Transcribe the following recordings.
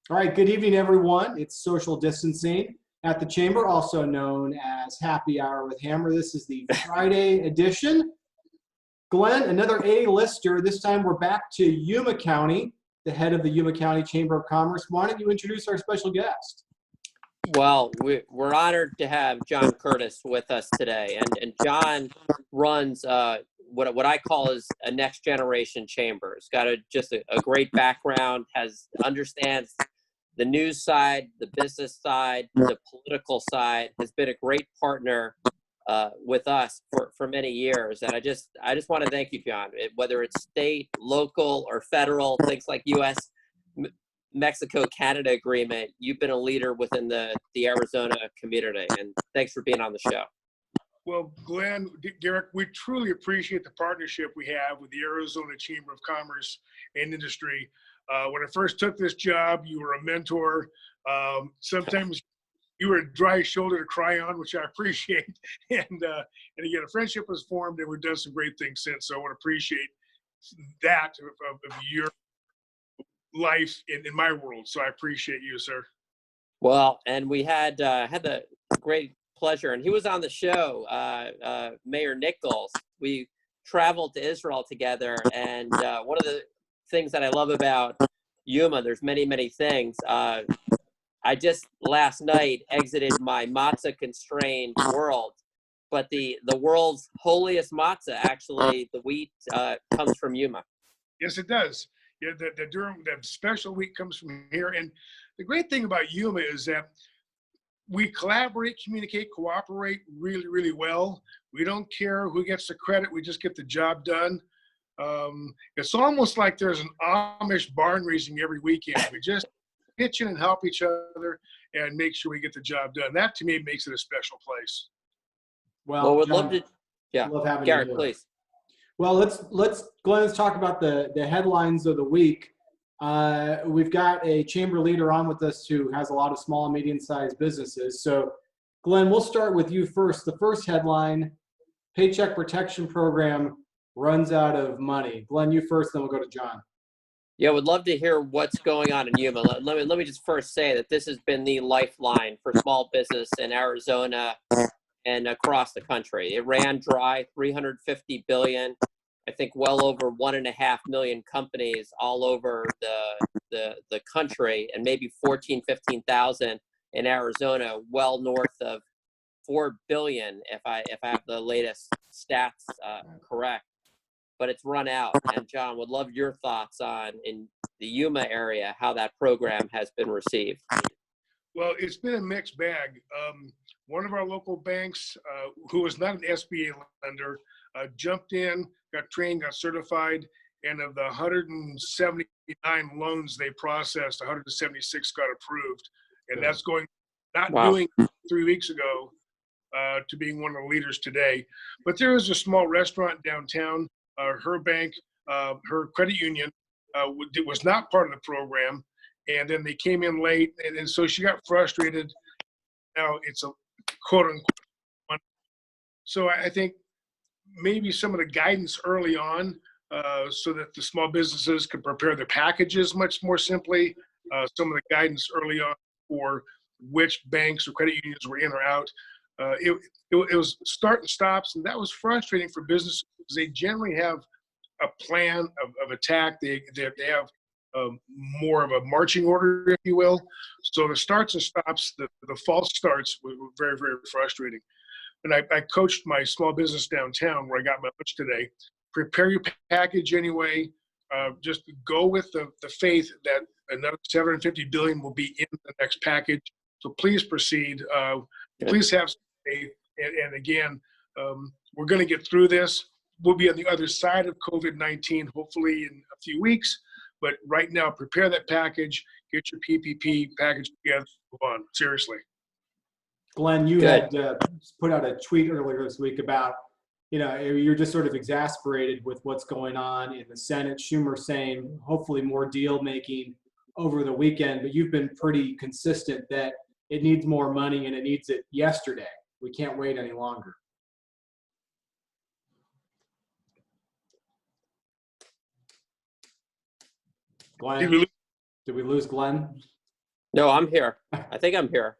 All right, good evening, everyone. It's social distancing at the chamber, also known as Happy Hour with Hammer. This is the Friday edition. Glenn, another A-lister. This time we're back to Yuma County, the head of the Yuma County Chamber of Commerce. Why don't you introduce our special guest? Well, we're honored to have John Courtis with us today, and John runs what I call is a next generation chamber. He's got just a great background, understands the news side, the business side, the political side. Has been a great partner with us for many years, and I just want to thank you, John. Whether it's state, local, or federal, things like U.S. Mexico-Canada agreement, you've been a leader within the Arizona community, and thanks for being on the show. Well, Glenn, Garrick, we truly appreciate the partnership we have with the Arizona Chamber of Commerce and Industry. When I first took this job, you were a mentor. Sometimes you were a dry shoulder to cry on, which I appreciate. And again, a friendship was formed, and we've done some great things since. So I want to appreciate that of your life in my world. So I appreciate you, sir. Well, and we had the great pleasure, and he was on the show, Mayor Nichols. We traveled to Israel together, and one of the things that I love about Yuma, there's many things. I just last night exited my matzah constrained world, but the world's holiest matzah, actually, the wheat comes from Yuma. Yes, it does. Yeah, the special wheat comes from here. And the great thing about Yuma is that we collaborate, communicate, cooperate really well. We don't care who gets the credit. We just get the job done. It's almost like there's an Amish barn raising every weekend. We just pitch in and help each other and make sure we get the job done. That, to me, makes it a special place. Well, we'd love to. Yeah, love having Garrick, you. please. Well, let's talk about the headlines of the week. We've got a chamber leader on with us who has a lot of small and medium-sized businesses. So, Glenn, we'll start with you first. The first headline: Paycheck Protection Program runs out of money. Glenn, you first, then we'll go to John. Yeah, would love to hear what's going on in Yuma. Let me just first say that this has been the lifeline for small business in Arizona and across the country. It ran dry, $350 billion. I think well over 1.5 million companies all over the country, and maybe 15,000 in Arizona, well north of 4 billion if I have the latest stats correct. But it's run out. And John, would love your thoughts on, in the Yuma area, how that program has been received. Well, it's been a mixed bag. One of our local banks, who was not an SBA lender, jumped in, got trained, got certified, and of the 179 loans they processed, 176 got approved. And that's going, doing 3 weeks ago, to being one of the leaders today. But there was a small restaurant downtown. Her bank, her credit union, was not part of the program, and then they came in late, and so she got frustrated. Now it's a quote unquote one. So I think maybe some of the guidance early on, so that the small businesses could prepare their packages much more simply. Some of the guidance early on for which banks or credit unions were in or out. It was start and stops, and that was frustrating for businesses. They generally have a plan of attack. They have more of a marching order, if you will. So the starts and stops, the false starts were very frustrating. And I coached my small business downtown where I got my lunch today. Prepare your package anyway. Just go with the faith that another $750 billion will be in the next package. So please proceed. Please have faith. And again, we're going to get through this. We'll be on the other side of COVID-19, hopefully in a few weeks. But right now, prepare that package, get your PPP package together, move on. Seriously. Glenn, you had put out a tweet earlier this week about, you're just sort of exasperated with what's going on in the Senate. Schumer saying hopefully more deal making over the weekend, but you've been pretty consistent that it needs more money and it needs it yesterday. We can't wait any longer. Glenn, did we lose Glenn? No, I'm here. I think I'm here.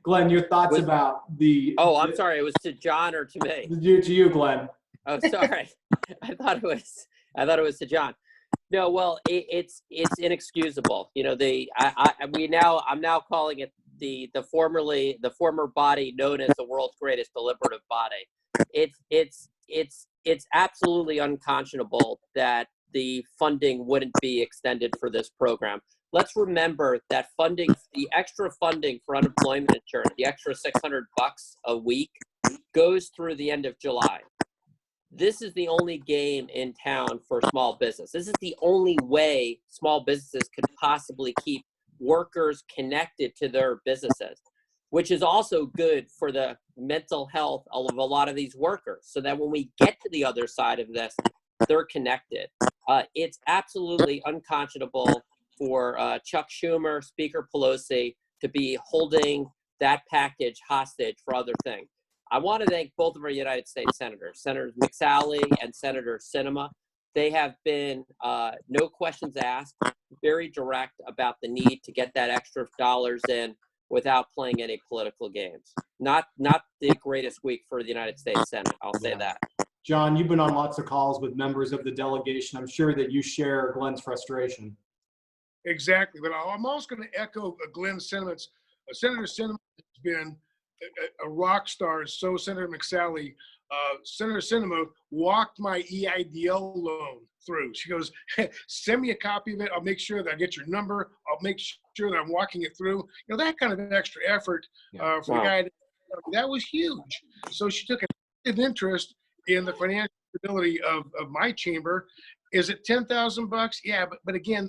Glenn, your thoughts about the. Oh, I'm sorry. It was to John or to me? To you, Glenn. Oh, sorry. I thought it was to John. No, well, it's inexcusable. You know, I'm now calling it the former body known as the world's greatest deliberative body. It's absolutely unconscionable that the funding wouldn't be extended for this program. Let's remember that the extra funding for unemployment insurance, the extra $600 a week, goes through the end of July. This is the only game in town for small business. This is the only way small businesses could possibly keep workers connected to their businesses, which is also good for the mental health of a lot of these workers, so that when we get to the other side of this, they're connected. It's absolutely unconscionable for Chuck Schumer, Speaker Pelosi, to be holding that package hostage for other things. I want to thank both of our United States senators, Senator McSally and Senator Sinema. They have been, no questions asked, very direct about the need to get that extra dollars in without playing any political games. Not the greatest week for the United States Senate, I'll say that. John, you've been on lots of calls with members of the delegation. I'm sure that you share Glenn's frustration. Exactly, but I'm also going to echo Glenn's sentiments. Senator Sinema has been a rock star, so Senator McSally. Senator Sinema walked my EIDL loan through. She goes, send me a copy of it. I'll make sure that I get your number. I'll make sure that I'm walking it through. You know, that kind of an extra effort for the guy. That was huge. So she took an active interest in the financial stability of my chamber. Is it $10,000? Yeah, but again,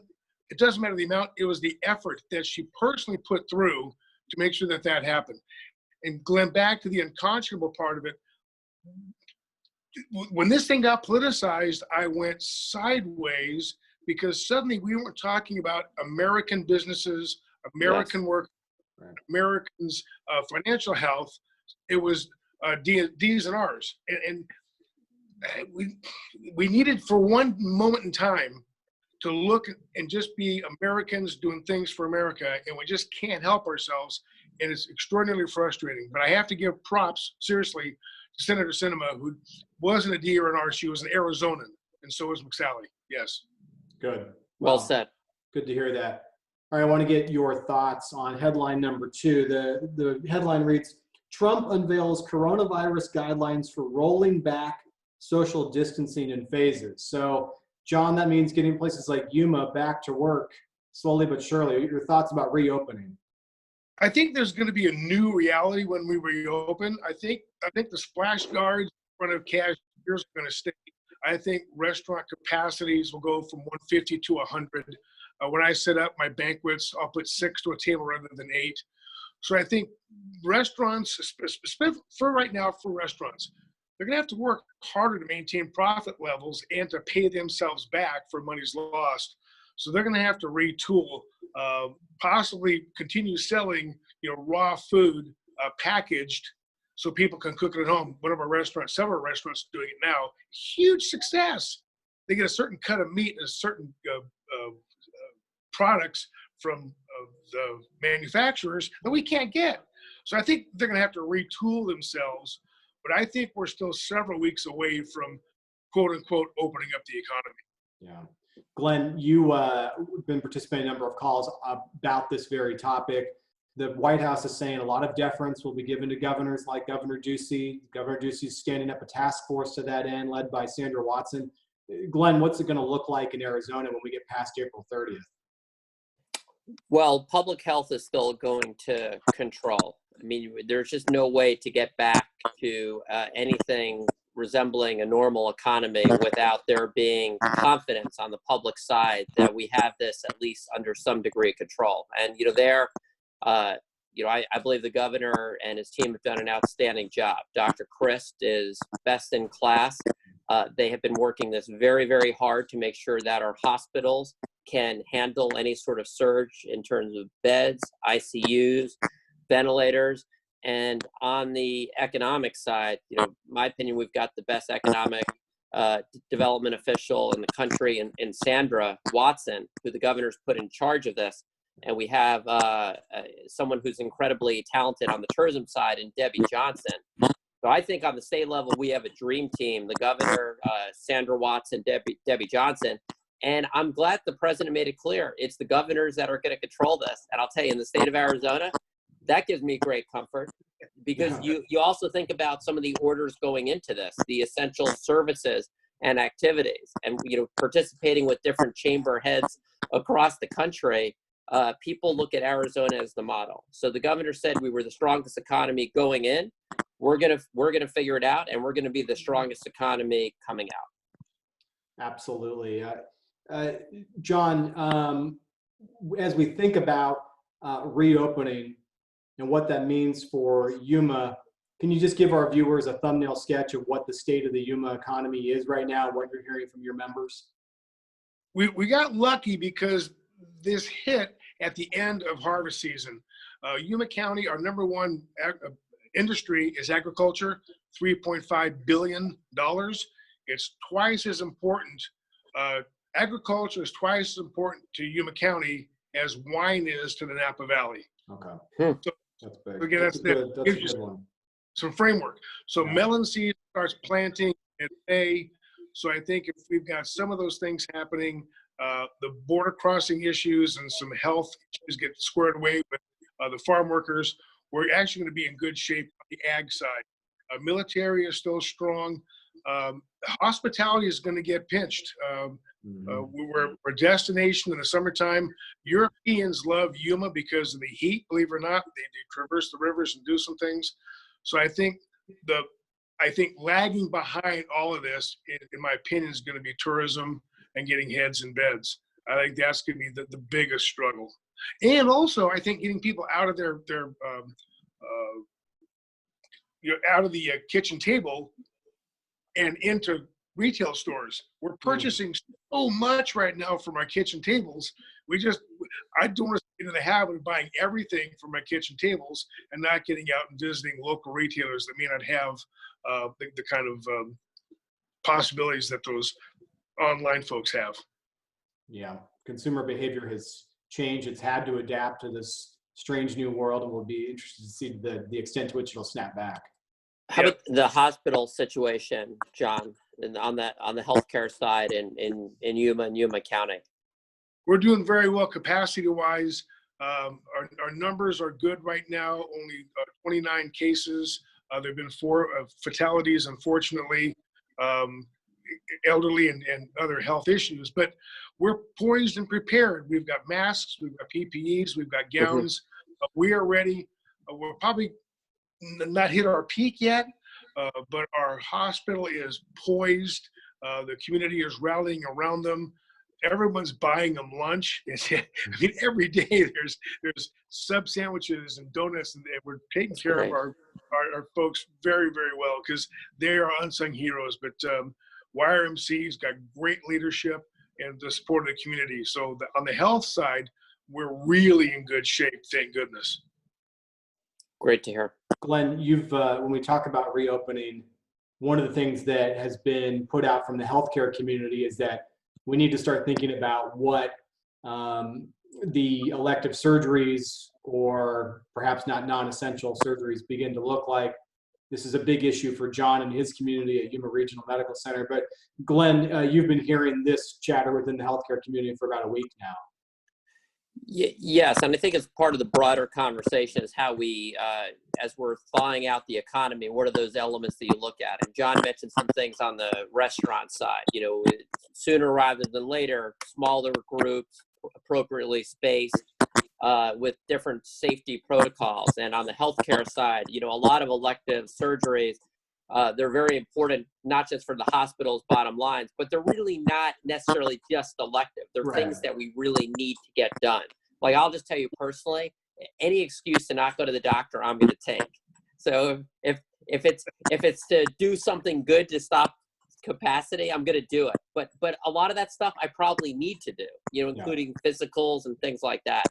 it doesn't matter the amount. It was the effort that she personally put through to make sure that happened. And Glenn, back to the unconscionable part of it, when this thing got politicized, I went sideways because suddenly we weren't talking about American businesses, American work, Americans' financial health. It was D's and R's. And we needed for one moment in time to look and just be Americans doing things for America, and we just can't help ourselves, and it's extraordinarily frustrating. But I have to give props, seriously, to Senator Sinema, who wasn't a D or an R, she was an Arizonan, and so was McSally. Yes. Good. Well said. Good to hear that. All right, I want to get your thoughts on headline number 2. The headline reads, Trump unveils coronavirus guidelines for rolling back social distancing in phases. So, John, that means getting places like Yuma back to work slowly but surely. Your thoughts about reopening? I think there's going to be a new reality when we reopen. I think the splash guards in front of cashiers are going to stay. I think restaurant capacities will go from 150 to 100. When I set up my banquets, I'll put 6 to a table rather than 8. So I think restaurants, for right now, for restaurants, they're going to have to work harder to maintain profit levels and to pay themselves back for monies lost. So they're going to have to retool, possibly continue selling, raw food packaged so people can cook it at home. One of our restaurants, several restaurants doing it now. Huge success. They get a certain cut of meat and a certain products from the manufacturers that we can't get. So I think they're going to have to retool themselves. But I think we're still several weeks away from, quote unquote, opening up the economy. Yeah. Glenn, you've been participating in a number of calls about this very topic. The White House is saying a lot of deference will be given to governors like Governor Ducey. Governor Ducey is standing up a task force to that end, led by Sandra Watson. Glenn, what's it going to look like in Arizona when we get past April 30th? Well, public health is still going to control. I mean, there's just no way to get back to anything resembling a normal economy without there being confidence on the public side that we have this at least under some degree of control. And, I believe the governor and his team have done an outstanding job. Dr. Christ is best in class. They have been working this very, very hard to make sure that our hospitals can handle any sort of surge in terms of beds, ICUs, ventilators. And on the economic side, my opinion, we've got the best economic development official in the country in Sandra Watson, who the governor's put in charge of this. and we have someone who's incredibly talented on the tourism side in Debbie Johnson. So I think on the state level, we have a dream team, the governor, Sandra Watson, Debbie Johnson. And I'm glad the president made it clear. It's the governors that are going to control this. And I'll tell you, in the state of Arizona, that gives me great comfort, because you also think about some of the orders going into this, the essential services and activities, and participating with different chamber heads across the country. People look at Arizona as the model. So the governor said we were the strongest economy going in. We're gonna figure it out, and we're gonna be the strongest economy coming out. Absolutely. John, as we think about reopening and what that means for Yuma, can you just give our viewers a thumbnail sketch of what the state of the Yuma economy is right now, what you're hearing from your members? We got lucky because this hit at the end of harvest season. Yuma County, our number one industry is agriculture, $3.5 billion. It's twice as important. Agriculture is twice as important to Yuma County as wine is to the Napa Valley. Okay. So, that's big. again, That's a good one. Some framework. So melon seed starts planting in May. So I think if we've got some of those things happening, the border crossing issues and some health issues get squared away with the farm workers, we're actually going to be in good shape on the ag side. Military is still strong. Hospitality is going to get pinched. We're a destination in the summertime. Europeans love Yuma because of the heat, believe it or not. They traverse the rivers and do some things. So I think lagging behind all of this, in my opinion, is going to be tourism and getting heads in beds. I think that's going to be the biggest struggle. And also, I think getting people out of their out of the kitchen table and into retail stores. We're purchasing so much right now from our kitchen tables. I don't want to get into the habit of buying everything from my kitchen tables and not getting out and visiting local retailers that may not have the kind of possibilities that those online folks have. Yeah, consumer behavior has changed. It's had to adapt to this strange new world, and we'll be interested to see the extent to which it'll snap back. How about the hospital situation, John, on the healthcare side in Yuma and Yuma County? We're doing very well capacity-wise. Our numbers are good right now. Only 29 cases. There have been 4 fatalities, unfortunately, elderly and other health issues. But we're poised and prepared. We've got masks, we've got PPEs, we've got gowns. We are ready. We'll probably not hit our peak yet, but our hospital is poised. The community is rallying around them. Everyone's buying them lunch. I mean, every day there's sub sandwiches and donuts, and we're taking care of our folks very, very well because they are unsung heroes. But YRMC's got great leadership and the support of the community. So on the health side, we're really in good shape, thank goodness. Great to hear. Glenn, you've when we talk about reopening, one of the things that has been put out from the healthcare community is that we need to start thinking about what the elective surgeries, or perhaps not non-essential surgeries, begin to look like. This is a big issue for John and his community at Yuma Regional Medical Center. But Glenn, you've been hearing this chatter within the healthcare community for about a week now. Yes, and I think it's part of the broader conversation is how we, as we're thawing out the economy, what are those elements that you look at? And John mentioned some things on the restaurant side, sooner rather than later, smaller groups, appropriately spaced, with different safety protocols. And on the healthcare side, a lot of elective surgeries, they're very important, not just for the hospital's bottom lines, but they're really not necessarily just elective. They're things that we really need to get done. Like, I'll just tell you personally, any excuse to not go to the doctor, I'm going to take. So if it's to do something good to stop capacity, I'm going to do it. But a lot of that stuff I probably need to do, including physicals and things like that.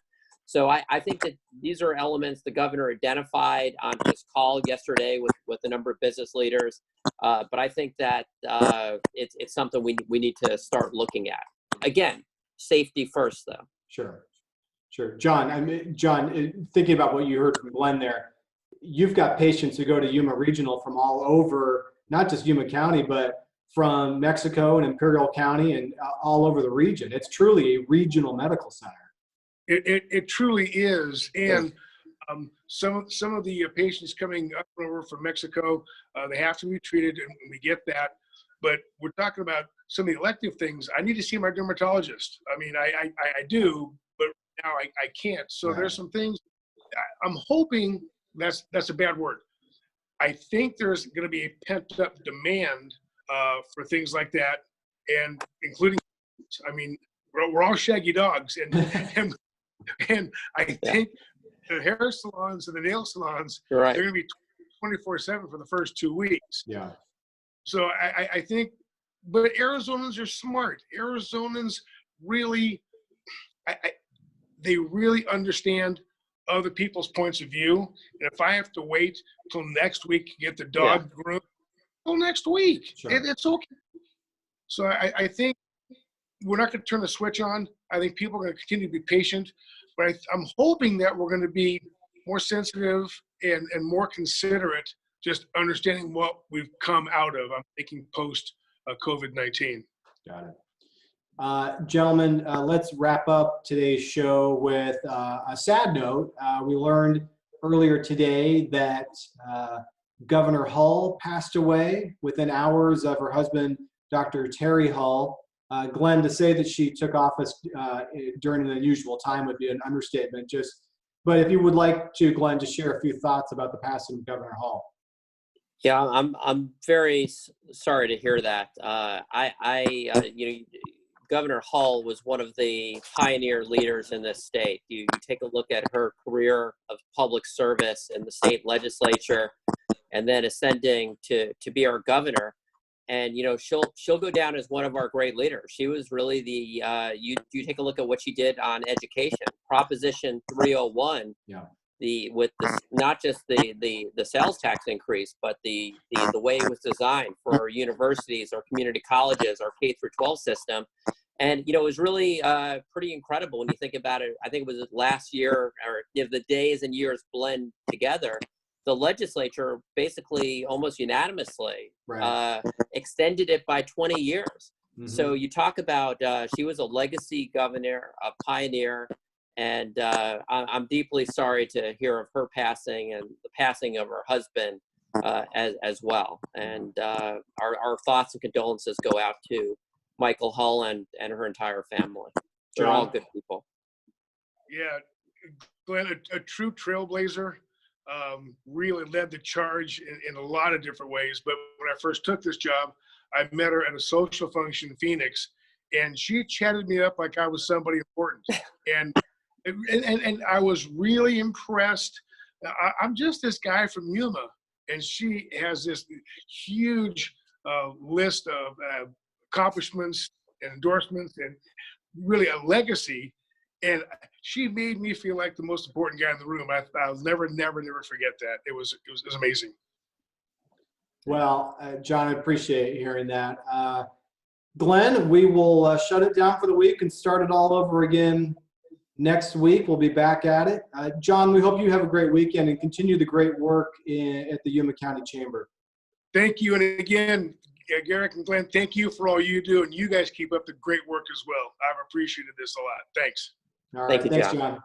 So I think that these are elements the governor identified on his call yesterday with a number of business leaders. But I think that it's something we need to start looking at. Again, safety first, though. Sure. Sure. John, thinking about what you heard from Glenn there, you've got patients who go to Yuma Regional from all over, not just Yuma County, but from Mexico and Imperial County and all over the region. It's truly a regional medical center. It truly is. And some of the patients coming up and over from Mexico, they have to be treated, and we get that. But we're talking about some of the elective things. I need to see my dermatologist. I mean, I do, but now I can't. So there's some things I'm hoping that's a bad word. I think there's going to be a pent up demand for things like that, and including, I mean, we're all shaggy dogs, and I think the hair salons and the nail salons, You're right. they're going to be 24/7 for the first 2 weeks. Yeah. So I think, but Arizonans are smart. Arizonans really, they really understand other people's points of view. And if I have to wait till next week to get the dog groomed, till next week, Sure. It's okay. So I think we're not going to turn the switch on. I think people are going to continue to be patient, but I'm hoping that we're going to be more sensitive and more considerate, just understanding what we've come out of. I'm thinking post COVID-19. Got it. Gentlemen, let's wrap up today's show with a sad note. We learned earlier today that Governor Hull passed away within hours of her husband, Dr. Terry Hull. Glenn, to say that she took office during an unusual time would be an understatement. But if you would like to, Glenn, just share a few thoughts about the passing of Governor Hull. Yeah, I'm very sorry to hear that. Governor Hull was one of the pioneer leaders in this state. You take a look at her career of public service in the state legislature, and then ascending to be our governor. And she'll go down as one of our great leaders. She was really the you take a look at what she did on education, Proposition 301. Yeah. Not just the sales tax increase, but the way it was designed for our universities, our community colleges, our K through 12 system. And it was really pretty incredible when you think about it. I think it was last year, or if the days and years blend together, the legislature basically almost unanimously extended it by 20 years. Mm-hmm. So you talk about she was a legacy governor, a pioneer, and I'm deeply sorry to hear of her passing and the passing of her husband as well. And our thoughts and condolences go out to Michael Hull and her entire family. They're all good people. Yeah, Glenn, a true trailblazer. Really led the charge in a lot of different ways. But when I first took this job, I met her at a social function in Phoenix, and she chatted me up like I was somebody important. And I was really impressed. I'm just this guy from Yuma, and she has this huge list of accomplishments and endorsements and really a legacy. And she made me feel like the most important guy in the room. I'll never forget that. It was amazing. Well, John, I appreciate hearing that. Glenn, we will shut it down for the week and start it all over again next week. We'll be back at it. John, we hope you have a great weekend and continue the great work at the Yuma County Chamber. Thank you. And again, Garrick and Glenn, thank you for all you do. And you guys keep up the great work as well. I've appreciated this a lot. Thanks. All right. Thank you, Thanks, John. John.